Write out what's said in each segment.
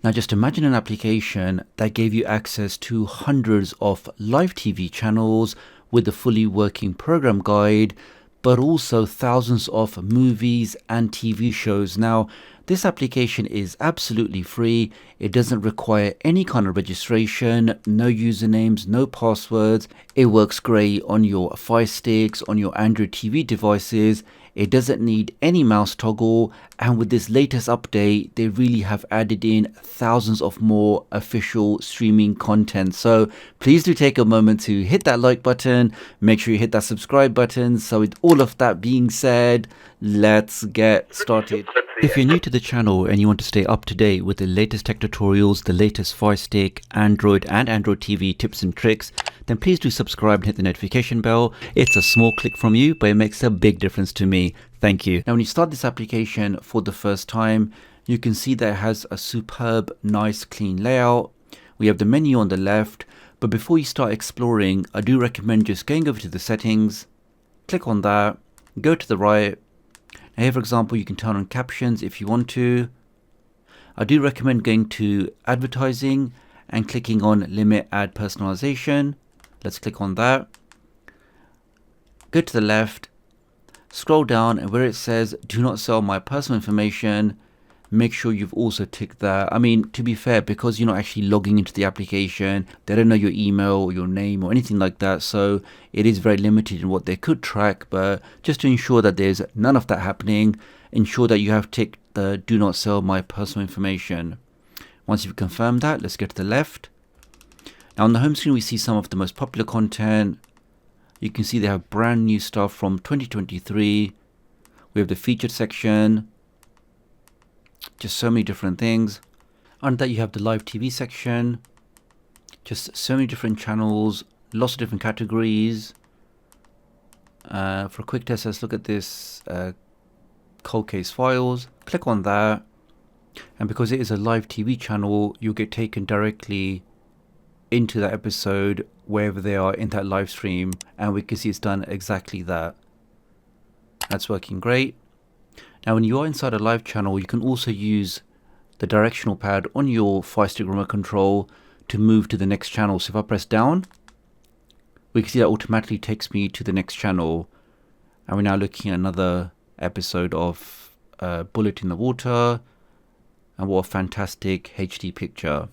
Now just imagine an application that gave you access to hundreds of live TV channels with a fully working program guide, but also thousands of movies and TV shows. Now, this application is absolutely free. It doesn't require any kind of registration, no usernames, no passwords. It works great on your Firesticks, on your Android TV devices. It doesn't need any mouse toggle, and with this latest update, they really have added in thousands of more official streaming content. So please do take a moment to hit that like button, make sure you hit that subscribe button. So with all of that being said, let's get started. If you're new to the channel and you want to stay up to date with the latest tech tutorials, the latest Firestick, Android and Android TV tips and tricks, then please do subscribe and hit the notification bell. It's a small click from you, but it makes a big difference to me. Thank you. Now, when you start this application for the first time, you can see that it has a superb, nice, clean layout. We have the menu on the left, but before you start exploring, I do recommend just going over to the settings, click on that, go to the right. Now here, for example, you can turn on captions if you want to. I do recommend going to advertising and clicking on limit ad personalization. Let's click on that. Go to the left, scroll down, and where it says do not sell my personal information, make sure you've also ticked that. I mean, to be fair, because you're not actually logging into the application, they don't know your email or your name or anything like that, so it is very limited in what they could track. But just to ensure that there's none of that happening, ensure that you have ticked the do not sell my personal information. Once you've confirmed that, let's go to the left. Now on the home screen, we see some of the most popular content. You can see they have brand new stuff from 2023. We have the featured section, just so many different things. Under that, you have the live TV section, just so many different channels, lots of different categories. For a quick test, let's look at this cold case files. Click on that, and because it is a live TV channel, you'll get taken directly into that episode wherever they are in that live stream, and we can see it's done exactly that. That's working great. Now when you are inside a live channel, you can also use the directional pad on your Firestick remote control to move to the next channel. So if I press down, we can see that automatically takes me to the next channel, and we're now looking at another episode of Bullet in the Water, and what a fantastic HD picture.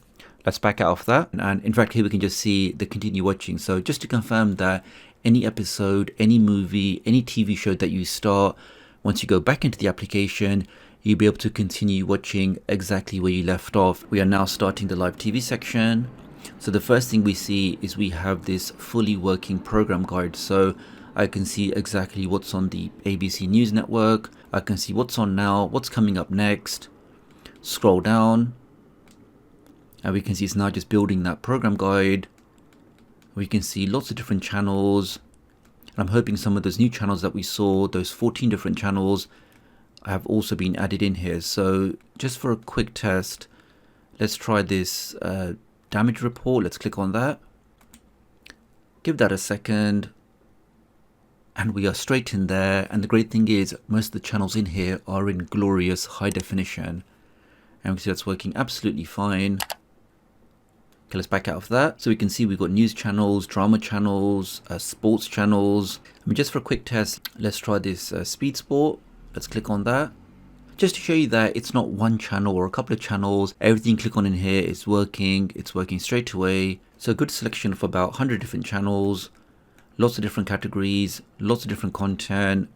Let's back out of that, and in fact here we can just see the continue watching. So just to confirm that any episode, any movie, any TV show that you start, once you go back into the application, you'll be able to continue watching exactly where you left off. We are now starting the live TV section. So the first thing we see is we have this fully working program guide. So I can see exactly what's on the ABC News Network. I can see what's on now, what's coming up next. Scroll down, and we can see it's now just building that program guide. We can see lots of different channels, and I'm hoping some of those new channels that we saw, those 14 different channels, have also been added in here. So just for a quick test, let's try this damage report. Let's click on that, give that a second, and we are straight in there. And the great thing is most of the channels in here are in glorious high definition, and we see that's working absolutely fine. Okay, let's back out of that. So we can see we've got news channels, drama channels, sports channels. I mean, just for a quick test, let's try this speed sport. Let's click on that. Just to show you that it's not one channel or a couple of channels. Everything you click on in here is working. It's working straight away. So a good selection of about 100 different channels, lots of different categories, lots of different content.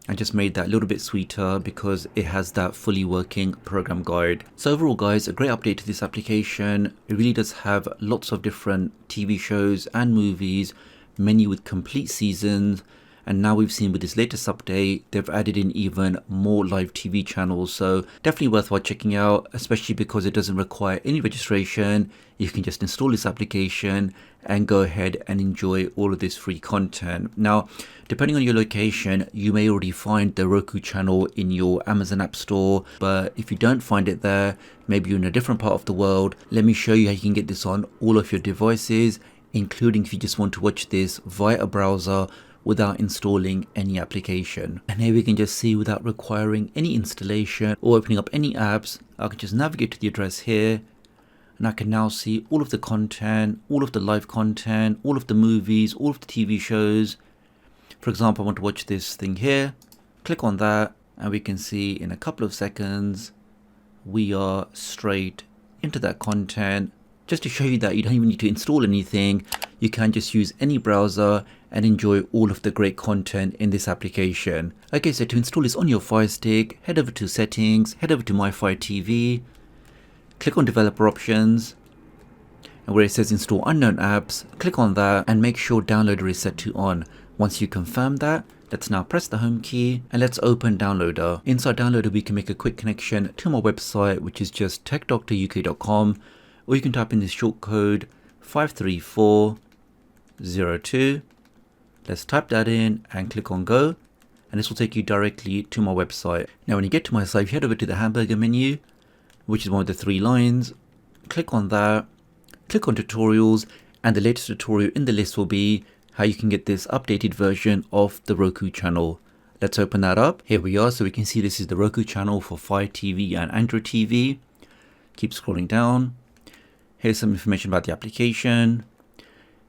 I just made that a little bit sweeter because it has that fully working program guide. So overall guys, a great update to this application. It really does have lots of different TV shows and movies, many with complete seasons. And now we've seen with this latest update, they've added in even more live TV channels. So definitely worthwhile checking out, especially because it doesn't require any registration. You can just install this application and go ahead and enjoy all of this free content. Now, depending on your location, you may already find the Roku channel in your Amazon App Store, but if you don't find it there, maybe you're in a different part of the world, let me show you how you can get this on all of your devices, including if you just want to watch this via a browser without installing any application. And here we can just see, without requiring any installation or opening up any apps, I can just navigate to the address here, and I can now see all of the content, all of the live content, all of the movies, all of the TV shows. For example, I want to watch this thing here. Click on that and we can see in a couple of seconds we are straight into that content. Just to show you that you don't even need to install anything, you can just use any browser and enjoy all of the great content in this application. Okay, so to install this on your Firestick, head over to settings, head over to My Fire TV, click on developer options, and where it says install unknown apps, click on that and make sure downloader is set to on. Once you confirm that, let's now press the home key and let's open downloader. Inside downloader we can make a quick connection to my website, which is just tdoctoruk.com, or you can type in this short code 53402. Let's type that in and click on go, and this will take you directly to my website. Now when you get to my site, you head over to the hamburger menu, which is one of the 3 lines. Click on that, click on tutorials, and the latest tutorial in the list will be how you can get this updated version of the Roku channel. Let's open that up. Here we are. So we can see this is the Roku channel for Fire TV and Android TV. Keep scrolling down. Here's some information about the application.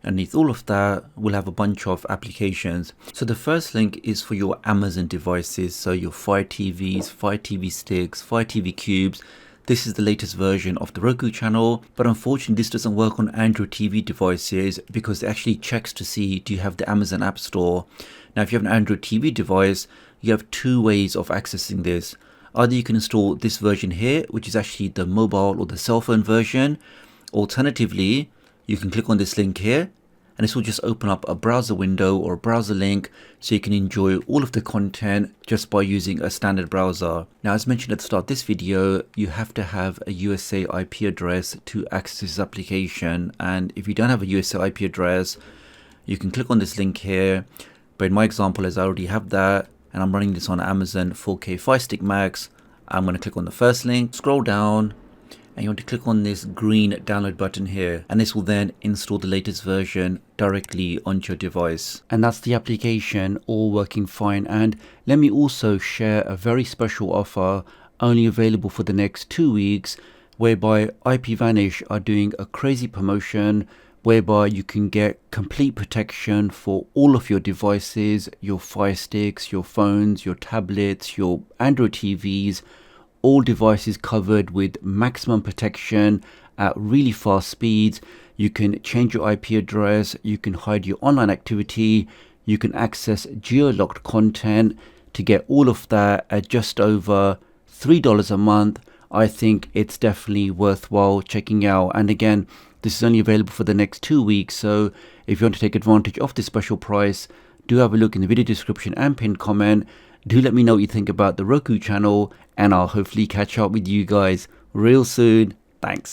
Underneath all of that, we'll have a bunch of applications. So the first link is for your Amazon devices. So your Fire TVs, Fire TV sticks, Fire TV cubes. This is the latest version of the Roku channel, but unfortunately this doesn't work on Android TV devices because it actually checks to see do you have the Amazon App Store. Now if you have an Android TV device, you have 2 ways of accessing this. Either you can install this version here, which is actually the mobile or the cell phone version. Alternatively, you can click on this link here and this will just open up a browser window or a browser link so you can enjoy all of the content just by using a standard browser. Now as mentioned at the start of this video, you have to have a USA IP address to access this application, and if you don't have a USA IP address, you can click on this link here. But in my example, as I already have that and I'm running this on Amazon 4K Firestick Max, I'm going to click on the first link, scroll down, and you want to click on this green download button here, and this will then install the latest version directly onto your device. And that's the application all working fine. And let me also share a very special offer only available for the next 2 weeks, whereby IPVanish are doing a crazy promotion whereby you can get complete protection for all of your devices, your Fire Sticks, your phones, your tablets, your Android TVs, all devices covered with maximum protection at really fast speeds. You can change your IP address, you can hide your online activity, you can access geo-locked content. To get all of that at just over $3 a month, I think it's definitely worthwhile checking out. And again, this is only available for the next 2 weeks, so if you want to take advantage of this special price, do have a look in the video description and pinned comment. Do let me know what you think about the Roku channel, and I'll hopefully catch up with you guys real soon. Thanks.